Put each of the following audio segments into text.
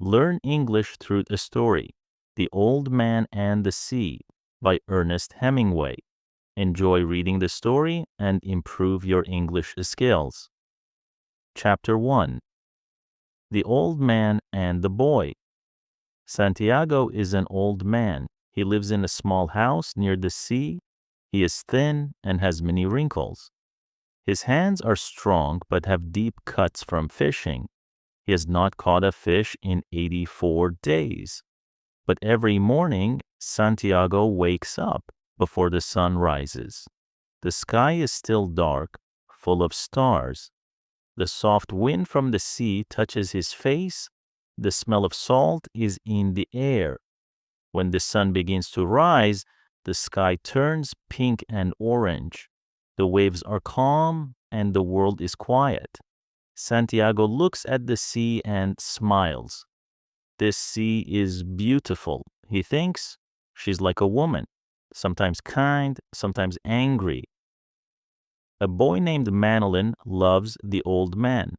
Learn English through a story, The Old Man and the Sea by Ernest Hemingway. Enjoy reading the story and improve your English skills. Chapter 1. The Old Man and the Boy. Santiago is an old man. He lives in a small house near the sea. He is thin and has many wrinkles. His hands are strong but have deep cuts from fishing. He has not caught a fish in 84 days. But every morning, Santiago wakes up before the sun rises. The sky is still dark, full of stars. The soft wind from the sea touches his face. The smell of salt is in the air. When the sun begins to rise, the sky turns pink and orange. The waves are calm and the world is quiet. Santiago looks at the sea and smiles. This sea is beautiful, he thinks. She's like a woman, sometimes kind, sometimes angry. A boy named Manolin loves the old man.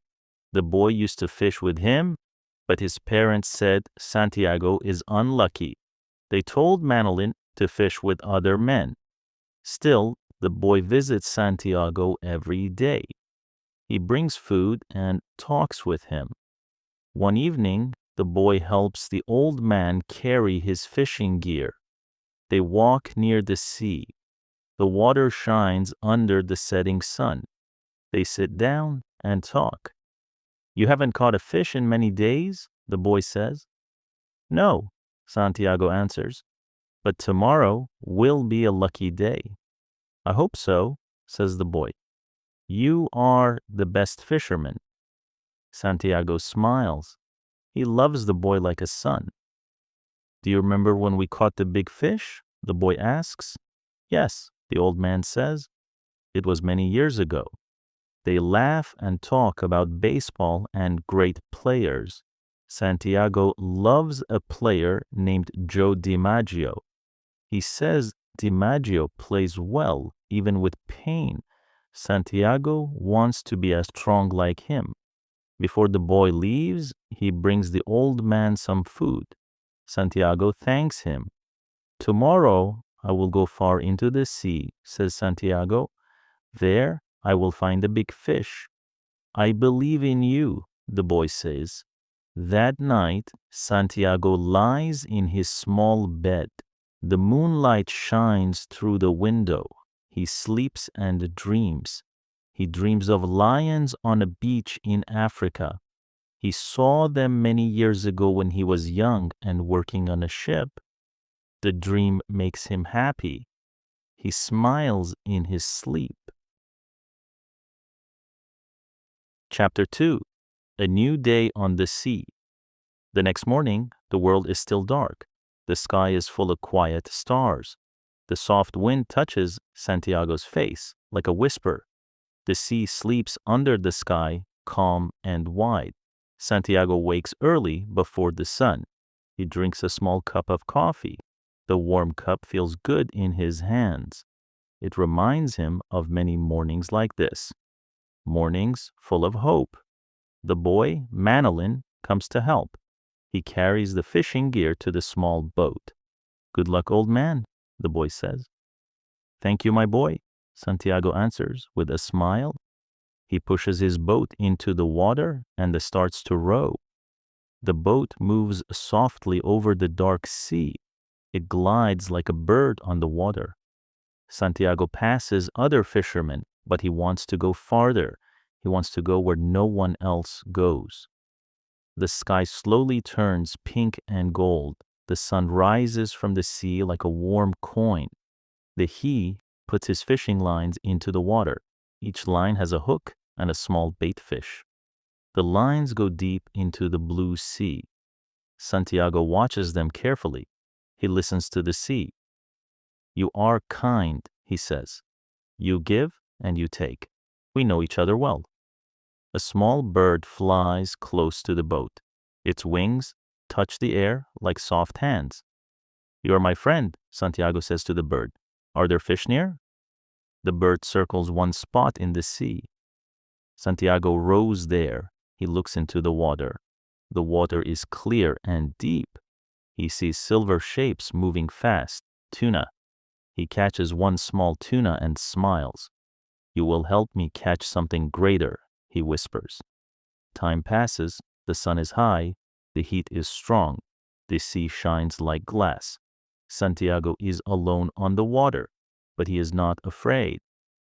The boy used to fish with him, but his parents said Santiago is unlucky. They told Manolin to fish with other men. Still, the boy visits Santiago every day. He brings food and talks with him. One evening, the boy helps the old man carry his fishing gear. They walk near the sea. The water shines under the setting sun. They sit down and talk. "You haven't caught a fish in many days?" the boy says. "No," Santiago answers, "but tomorrow will be a lucky day." "I hope so," says the boy. "You are the best fisherman." Santiago smiles. He loves the boy like a son. "Do you remember when we caught the big fish?" the boy asks. "Yes," the old man says. "It was many years ago." They laugh and talk about baseball and great players. Santiago loves a player named Joe DiMaggio. He says DiMaggio plays well, even with pain. Santiago wants to be as strong like him. Before the boy leaves, he brings the old man some food. Santiago thanks him. "Tomorrow I will go far into the sea," says Santiago. "There I will find a big fish." "I believe in you," the boy says. That night, Santiago lies in his small bed. The moonlight shines through the window. He sleeps and dreams. He dreams of lions on a beach in Africa. He saw them many years ago when he was young and working on a ship. The dream makes him happy. He smiles in his sleep. Chapter 2. A New Day on the Sea. The next morning, the world is still dark. The sky is full of quiet stars. The soft wind touches Santiago's face like a whisper. The sea sleeps under the sky, calm and wide. Santiago wakes early before the sun. He drinks a small cup of coffee. The warm cup feels good in his hands. It reminds him of many mornings like this. Mornings full of hope. The boy, Manolin, comes to help. He carries the fishing gear to the small boat. "Good luck, old man," the boy says. "Thank you, my boy," Santiago answers with a smile. He pushes his boat into the water and starts to row. The boat moves softly over the dark sea. It glides like a bird on the water. Santiago passes other fishermen, but he wants to go farther. He wants to go where no one else goes. The sky slowly turns pink and gold. The sun rises from the sea like a warm coin. He puts his fishing lines into the water. Each line has a hook and a small bait fish. The lines go deep into the blue sea. Santiago watches them carefully. He listens to the sea. "You are kind," he says. "You give and you take. We know each other well." A small bird flies close to the boat. Its wings touch the air like soft hands. "You are my friend," Santiago says to the bird. "Are there fish near?" The bird circles one spot in the sea. Santiago rows there. He looks into the water. The water is clear and deep. He sees silver shapes moving fast. Tuna. He catches one small tuna and smiles. You will help me catch something greater, he whispers. Time passes. The sun is high. The heat is strong. The sea shines like glass. Santiago is alone on the water, but he is not afraid.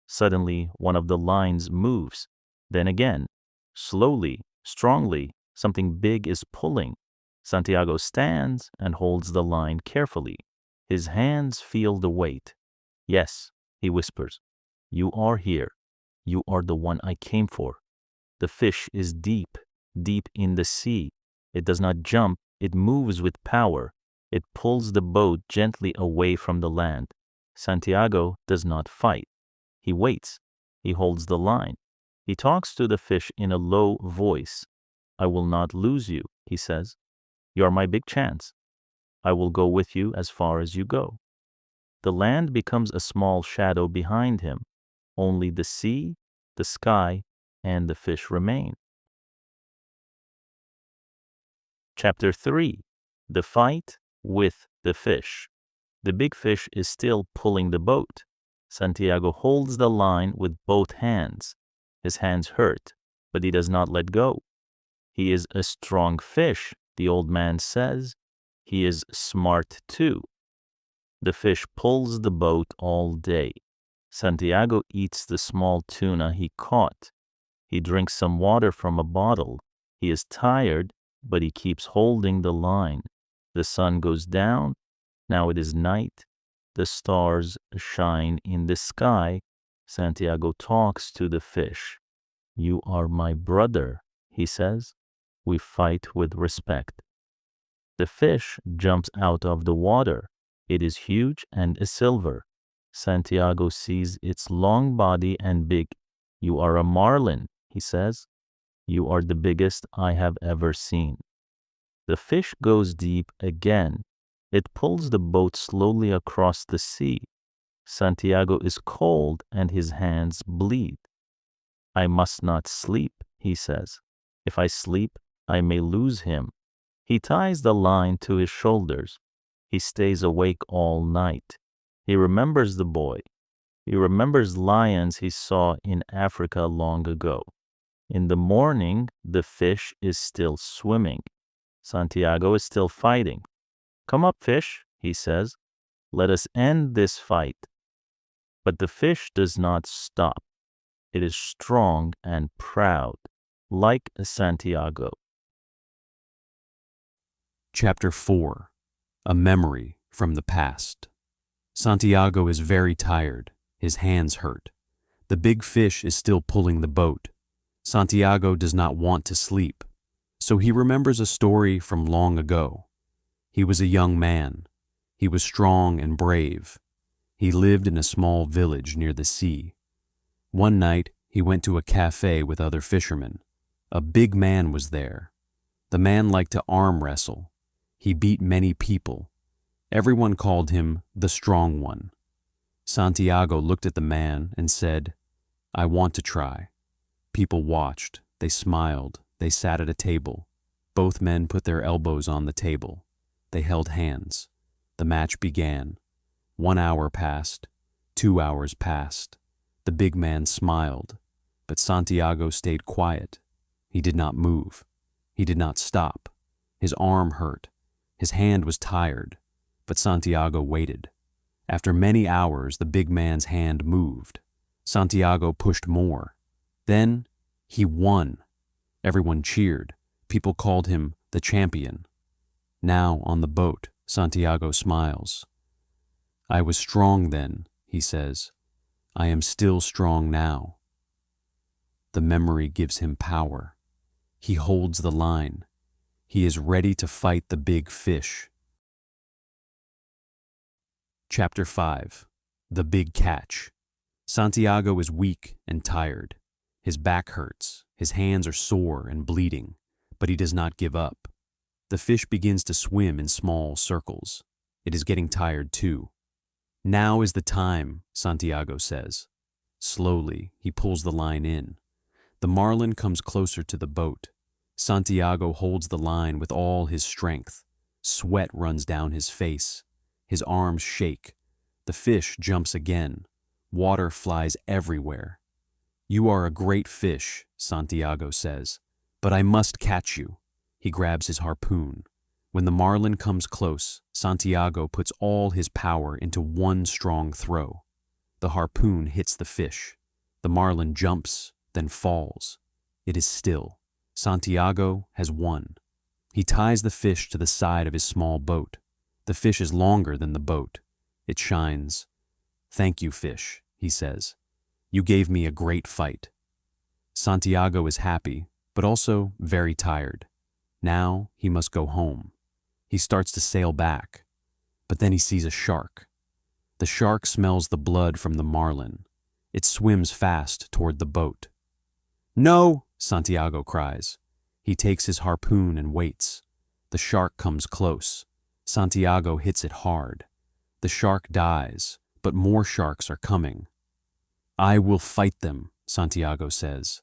Suddenly, one of the lines moves. Then again, slowly, strongly, something big is pulling. Santiago stands and holds the line carefully. His hands feel the weight. Yes, he whispers, you are here. You are the one I came for. The fish is deep, deep in the sea. It does not jump, it moves with power. It pulls the boat gently away from the land. Santiago does not fight. He waits. He holds the line. He talks to the fish in a low voice. I will not lose you, he says. You are my big chance. I will go with you as far as you go. The land becomes a small shadow behind him. Only the sea, the sky, and the fish remain. Chapter 3. The Fight with the Fish. The big fish is still pulling the boat. Santiago holds the line with both hands. His hands hurt, but he does not let go. He is a strong fish, the old man says. He is smart too. The fish pulls the boat all day. Santiago eats the small tuna he caught. He drinks some water from a bottle. He is tired, but he keeps holding the line. The sun goes down. Now it is night. The stars shine in the sky. Santiago talks to the fish. You are my brother, he says. We fight with respect. The fish jumps out of the water. It is huge and a silver. Santiago sees its long body and big. You are a marlin, he says. You are the biggest I have ever seen. The fish goes deep again. It pulls the boat slowly across the sea. Santiago is cold and his hands bleed. I must not sleep, he says. If I sleep, I may lose him. He ties the line to his shoulders. He stays awake all night. He remembers the boy. He remembers lions he saw in Africa long ago. In the morning, the fish is still swimming. Santiago is still fighting. Come up, fish, he says. Let us end this fight. But the fish does not stop. It is strong and proud, like Santiago. Chapter 4. A Memory from the Past. Santiago is very tired. His hands hurt. The big fish is still pulling the boat. Santiago does not want to sleep, so he remembers a story from long ago. He was a young man. He was strong and brave. He lived in a small village near the sea. One night, he went to a cafe with other fishermen. A big man was there. The man liked to arm wrestle. He beat many people. Everyone called him the Strong One. Santiago looked at the man and said, I want to try. People watched. They smiled. They sat at a table. Both men put their elbows on the table. They held hands. The match began. 1 hour passed. 2 hours passed. The big man smiled, but Santiago stayed quiet. He did not move. He did not stop. His arm hurt. His hand was tired, but Santiago waited. After many hours, the big man's hand moved. Santiago pushed more. Then he won. Everyone cheered. People called him the champion. Now on the boat, Santiago smiles. I was strong then, he says. I am still strong now. The memory gives him power. He holds the line. He is ready to fight the big fish. Chapter 5. The Big Catch. Santiago is weak and tired. His back hurts. His hands are sore and bleeding, but he does not give up. The fish begins to swim in small circles. It is getting tired too. Now is the time, Santiago says. Slowly, he pulls the line in. The marlin comes closer to the boat. Santiago holds the line with all his strength. Sweat runs down his face. His arms shake. The fish jumps again. Water flies everywhere. "You are a great fish," Santiago says, "but I must catch you." He grabs his harpoon. When the marlin comes close, Santiago puts all his power into one strong throw. The harpoon hits the fish. The marlin jumps, then falls. It is still. Santiago has won. He ties the fish to the side of his small boat. The fish is longer than the boat. It shines. "Thank you, fish," he says. "You gave me a great fight." Santiago is happy, but also very tired. Now he must go home. He starts to sail back, but then he sees a shark. The shark smells the blood from the marlin. It swims fast toward the boat. "No!" Santiago cries. He takes his harpoon and waits. The shark comes close. Santiago hits it hard. The shark dies, but more sharks are coming. "I will fight them," Santiago says.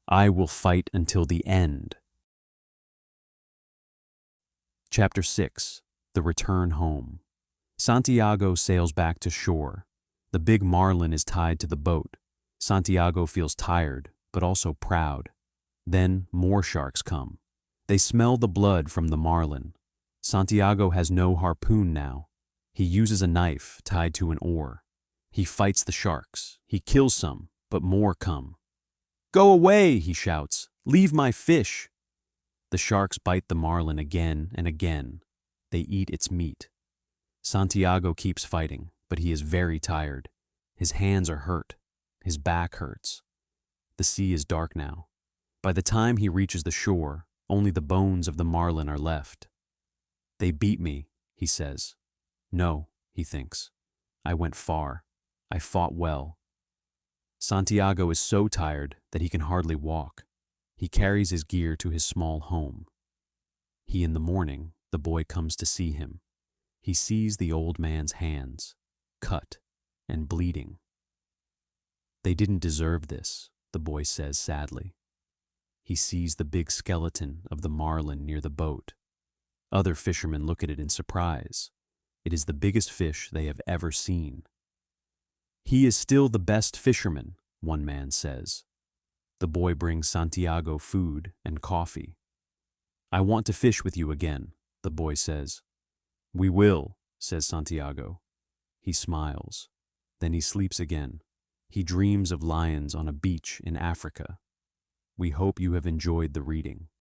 "I will fight until the end." Chapter 6. The Return Home. Santiago sails back to shore. The big marlin is tied to the boat. Santiago feels tired, but also proud. Then more sharks come. They smell the blood from the marlin. Santiago has no harpoon now. He uses a knife tied to an oar. He fights the sharks. He kills some, but more come. "Go away," he shouts. "Leave my fish." The sharks bite the marlin again and again. They eat its meat. Santiago keeps fighting, but he is very tired. His hands are hurt. His back hurts. The sea is dark now. By the time he reaches the shore, only the bones of the marlin are left. "They beat me," he says. "No," he thinks. "I went far. I fought well." Santiago is so tired that he can hardly walk. He carries his gear to his small home. In the morning, the boy comes to see him. He sees the old man's hands, cut and bleeding. "They didn't deserve this," the boy says sadly. He sees the big skeleton of the marlin near the boat. Other fishermen look at it in surprise. It is the biggest fish they have ever seen. "He is still the best fisherman," one man says. The boy brings Santiago food and coffee. "I want to fish with you again," the boy says. "We will," says Santiago. He smiles. Then he sleeps again. He dreams of lions on a beach in Africa. We hope you have enjoyed the reading.